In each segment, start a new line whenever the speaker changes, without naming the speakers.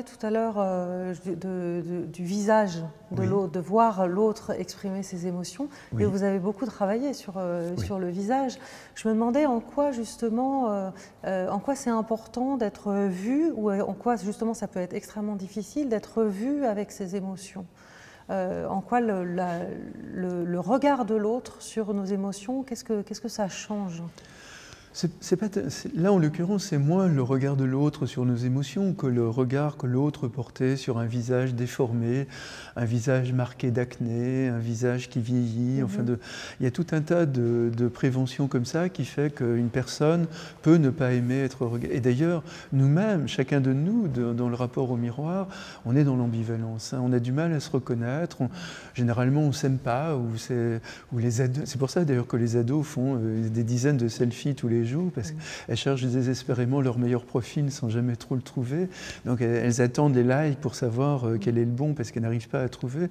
tout à l'heure du visage de l'autre, de voir l'autre exprimer ses émotions.
Oui.
Et vous avez beaucoup travaillé sur le visage. Je me demandais en quoi justement, en quoi c'est important d'être vu, ou en quoi justement ça peut être extrêmement difficile d'être vu avec ses émotions. En quoi le regard de l'autre sur nos émotions, qu'est-ce que ça change ?
Là, en l'occurrence, c'est moins le regard de l'autre sur nos émotions que le regard que l'autre portait sur un visage déformé, un visage marqué d'acné, un visage qui vieillit. Enfin il y a tout un tas de préventions comme ça qui fait qu'une personne peut ne pas aimer être regardée. Et d'ailleurs, nous-mêmes, chacun de nous, dans le rapport au miroir, on est dans l'ambivalence. On a du mal à se reconnaître. Généralement, on ne s'aime pas. C'est pour ça d'ailleurs que les ados font des dizaines de selfies tous les jours, parce qu'elles cherchent désespérément leur meilleur profil sans jamais trop le trouver. Donc elles attendent les likes pour savoir quel est le bon, parce qu'elles n'arrivent pas à trouver.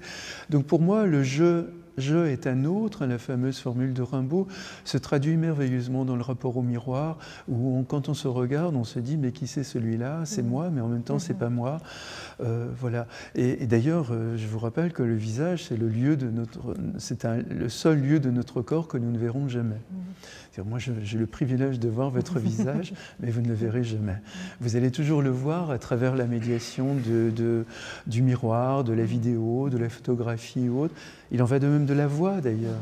Donc pour moi, le je est un autre, la fameuse formule de Rimbaud, se traduit merveilleusement dans le rapport au miroir, où quand on se regarde, on se dit mais qui c'est celui-là? C'est moi, mais en même temps c'est pas moi. Voilà. Et d'ailleurs, je vous rappelle que le visage, c'est le seul lieu de notre corps que nous ne verrons jamais. Moi, j'ai le privilège de voir votre visage, mais vous ne le verrez jamais. Vous allez toujours le voir à travers la médiation du miroir, de la vidéo, de la photographie ou autre. Il en va de même de la voix, d'ailleurs.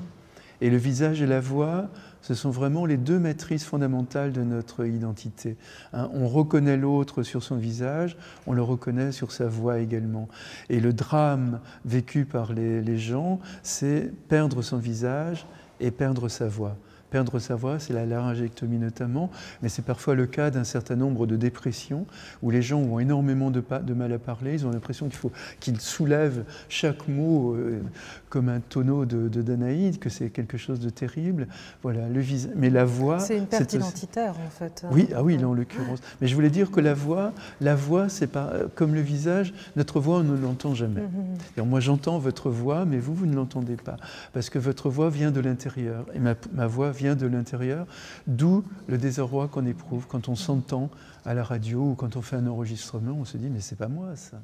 Et le visage et la voix, ce sont vraiment les deux matrices fondamentales de notre identité. On reconnaît l'autre sur son visage, on le reconnaît sur sa voix également. Et le drame vécu par les gens, c'est perdre son visage et perdre sa voix. Perdre sa voix, c'est la laryngectomie notamment, mais c'est parfois le cas d'un certain nombre de dépressions où les gens ont énormément de mal à parler, ils ont l'impression qu'ils soulèvent chaque mot comme un tonneau de Danaïde, que c'est quelque chose de terrible. Voilà, mais la voix...
C'est une perte identitaire en fait.
Oui, oui, là en l'occurrence. Mais je voulais dire que la voix c'est pas comme le visage, notre voix on ne l'entend jamais. Moi j'entends votre voix, mais vous ne l'entendez pas, parce que votre voix vient de l'intérieur, et ma voix vient de l'intérieur, d'où le désarroi qu'on éprouve quand on s'entend à la radio ou quand on fait un enregistrement, on se dit mais c'est pas moi ça.